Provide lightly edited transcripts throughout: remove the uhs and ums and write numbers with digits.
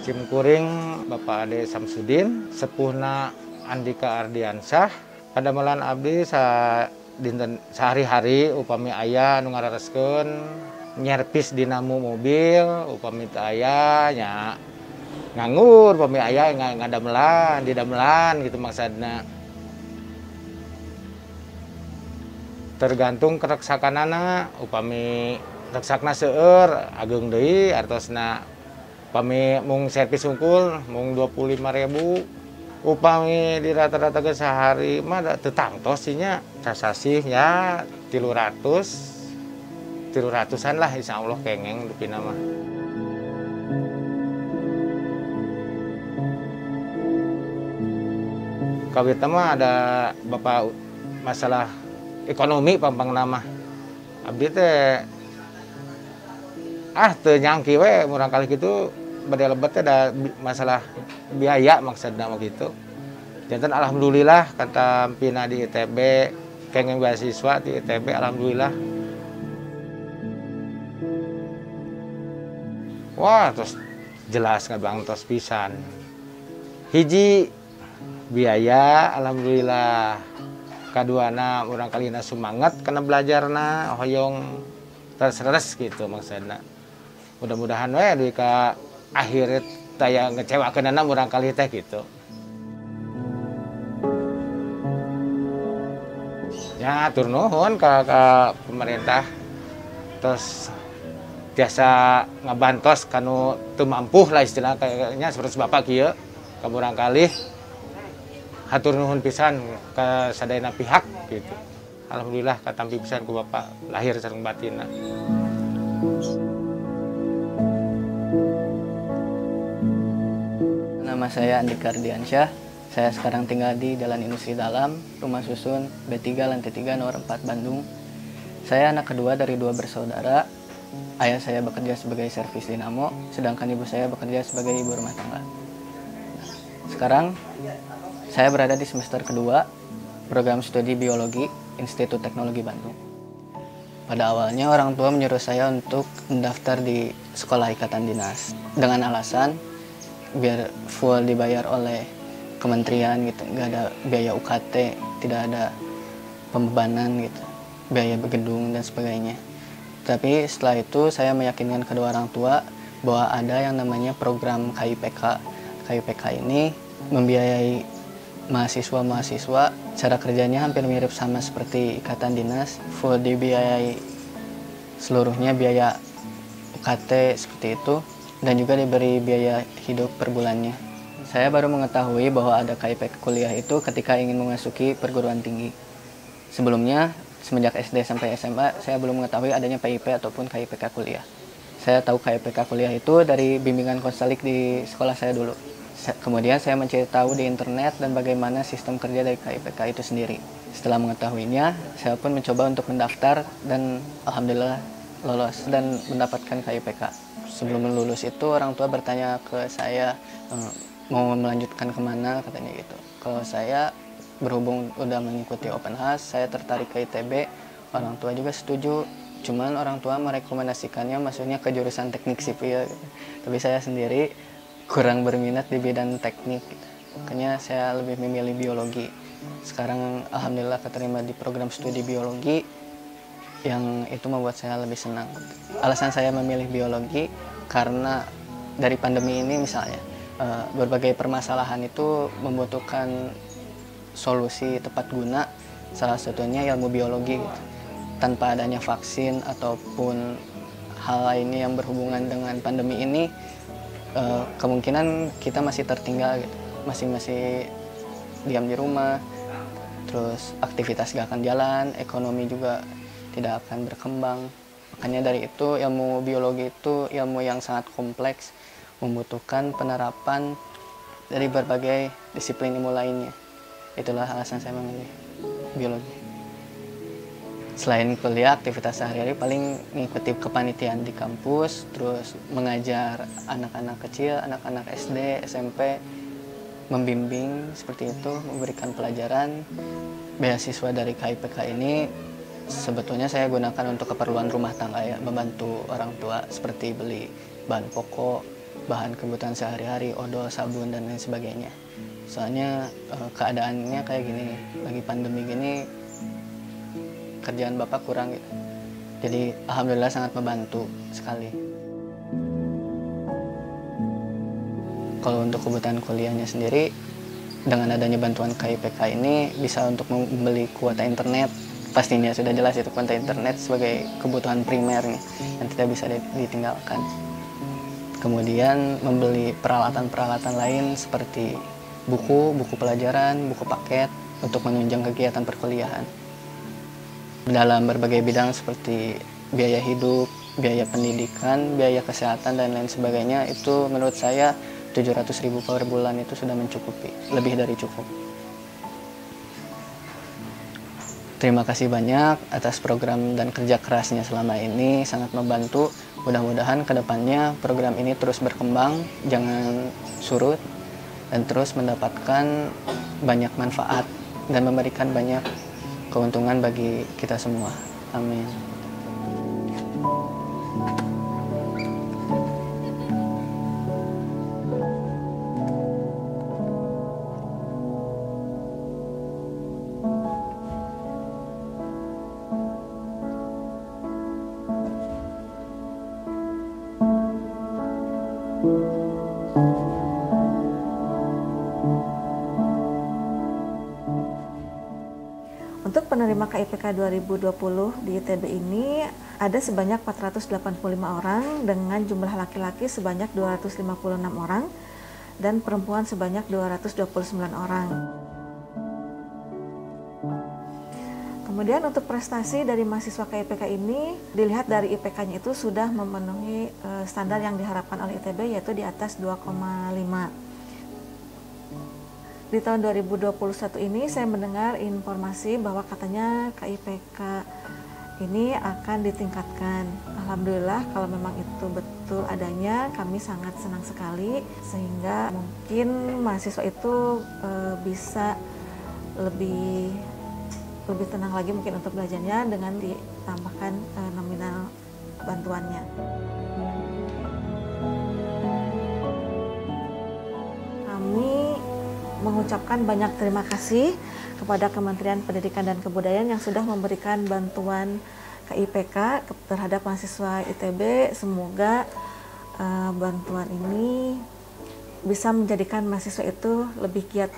Cimkuring Bapak Ade Samsudin, sepuhna Andika Ardiansyah. Padamelan abdi dinten sehari-hari upami aya nu ngarareskeun nyervis dinamo mobil, upami teu aya nya nganggur, upami aya ngadamelan, didamelan gitu maksudna. Tergantung kereksakanana, upami reksakna seueur ageung deui artosna. Upami mung servis hungkul mung 25.000, upami di rata-rata ke sehari mah da teu tangtos nya sasasih ya 300-an lah insyaallah kengeng dupina mah. Kawitna mah ada bapak masalah ekonomi pampangna mah. Abdi teh teu nyangki we murang kali kitu bade lebet teh ada masalah biaya maksudna mah gitu. Janten alhamdulillah kata pina di ITB, kengeng beasiswa di ITB alhamdulillah. Wah, terus jelas ngabangtos pisan. Hiji biaya alhamdulillah. Kaduana urang kalina semangat kana belajarna hoyong teres gitu maksudna. Mudah-mudahan we duit ka akhir taya ngecewakeunana urang kali teh gitu. Ya tur nuhun ka pemerintah terus biasa ngabantos kanu teu mampu lah istilahna kayaknya seperti bapak kieu ka urang kalih. Hatur nuhun pisan ke sadayana pihak gitu. Alhamdulillah katampi pisan ku bapak lahir sareng batinna. Nama saya Andika Ardiansyah. Saya sekarang tinggal di Jalan Industri Dalam, Rumah Susun, B3, Lantai 3, Nomor 4, Bandung. Saya anak kedua dari 2 bersaudara. Ayah saya bekerja sebagai servis dinamo, sedangkan ibu saya bekerja sebagai ibu rumah tangga. Sekarang saya berada di semester kedua program studi biologi Institut Teknologi Bandung. Pada awalnya orang tua menyuruh saya untuk mendaftar di sekolah ikatan dinas dengan alasan biar full dibayar oleh kementerian gitu, nggak ada biaya UKT, tidak ada pembebanan gitu, biaya gedung dan sebagainya. Tapi setelah itu saya meyakinkan kedua orang tua bahwa ada yang namanya program KIPK. KIPK ini membiayai mahasiswa-mahasiswa, cara kerjanya hampir mirip sama seperti ikatan dinas, full dibiayai seluruhnya biaya UKT seperti itu, dan juga diberi biaya hidup per bulannya. Saya baru mengetahui bahwa ada KIPK kuliah itu ketika ingin memasuki perguruan tinggi. Sebelumnya, semenjak SD sampai SMA, saya belum mengetahui adanya PIP ataupun KIPK kuliah. Saya tahu KIPK kuliah itu dari bimbingan konseling di sekolah saya dulu. Kemudian saya mencari tahu di internet dan bagaimana sistem kerja dari KIPK itu sendiri. Setelah mengetahuinya, saya pun mencoba untuk mendaftar dan alhamdulillah lolos dan mendapatkan KIPK. Sebelum lulus itu orang tua bertanya ke saya mau melanjutkan kemana katanya gitu. Kalau saya berhubung udah mengikuti open house, saya tertarik ke ITB, orang tua juga setuju. Cuman orang tua merekomendasikannya maksudnya ke jurusan teknik sipil. Tapi saya sendiri kurang berminat di bidang teknik, makanya saya lebih memilih biologi. Sekarang alhamdulillah keterima di program studi biologi yang itu membuat saya lebih senang. Alasan saya memilih biologi karena dari pandemi ini misalnya berbagai permasalahan itu membutuhkan solusi tepat guna, salah satunya ilmu biologi gitu. Tanpa adanya vaksin ataupun hal lainnya yang berhubungan dengan pandemi ini, kemungkinan kita masih tertinggal gitu, masih diam di rumah, terus aktivitas gak akan jalan, ekonomi juga tidak akan berkembang. Makanya dari itu ilmu biologi itu ilmu yang sangat kompleks, membutuhkan penerapan dari berbagai disiplin ilmu lainnya. Itulah alasan saya memilih biologi. Selain kuliah, aktivitas sehari-hari paling mengikuti kepanitiaan di kampus, terus mengajar anak-anak kecil, anak-anak SD, SMP, membimbing seperti itu, memberikan pelajaran. Beasiswa dari KIPK ini sebetulnya saya gunakan untuk keperluan rumah tangga ya, membantu orang tua seperti beli bahan pokok, bahan kebutuhan sehari-hari, odol, sabun, dan lain sebagainya. Soalnya keadaannya kayak gini nih, lagi pandemi gini, kerjaan Bapak kurang gitu. Jadi alhamdulillah sangat membantu sekali. Kalau untuk kebutuhan kuliahnya sendiri, dengan adanya bantuan KIPK ini bisa untuk membeli kuota internet. Pastinya sudah jelas itu kuota internet sebagai kebutuhan primer nih, yang tidak bisa ditinggalkan. Kemudian membeli peralatan-peralatan lain seperti buku pelajaran, buku paket untuk menunjang kegiatan perkuliahan. Dalam berbagai bidang seperti biaya hidup, biaya pendidikan, biaya kesehatan, dan lain sebagainya, itu menurut saya 700.000 per bulan itu sudah mencukupi, lebih dari cukup. Terima kasih banyak atas program dan kerja kerasnya selama ini, sangat membantu. Mudah-mudahan kedepannya program ini terus berkembang, jangan surut, dan terus mendapatkan banyak manfaat dan memberikan banyak keuntungan bagi kita semua. Amin. Untuk penerima KIPK 2020 di ITB ini ada sebanyak 485 orang dengan jumlah laki-laki sebanyak 256 orang dan perempuan sebanyak 229 orang. Kemudian untuk prestasi dari mahasiswa KIPK ini dilihat dari IPK-nya itu sudah memenuhi standar yang diharapkan oleh ITB, yaitu di atas 2,5. Di tahun 2021 ini saya mendengar informasi bahwa katanya KIPK ini akan ditingkatkan. Alhamdulillah kalau memang itu betul adanya, kami sangat senang sekali, sehingga mungkin mahasiswa itu bisa lebih tenang lagi mungkin untuk belajarnya dengan ditambahkan nominal bantuannya. Kami mengucapkan banyak terima kasih kepada Kementerian Pendidikan dan Kebudayaan yang sudah memberikan bantuan KIPK terhadap mahasiswa ITB. Semoga bantuan ini bisa menjadikan mahasiswa itu lebih giat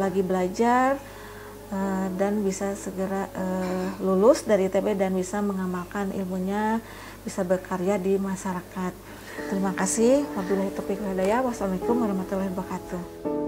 lagi belajar dan bisa segera lulus dari ITB dan bisa mengamalkan ilmunya, bisa berkarya di masyarakat. Terima kasih. Wabillahi taufiq wal hidayah. Wassalamualaikum warahmatullahi wabarakatuh.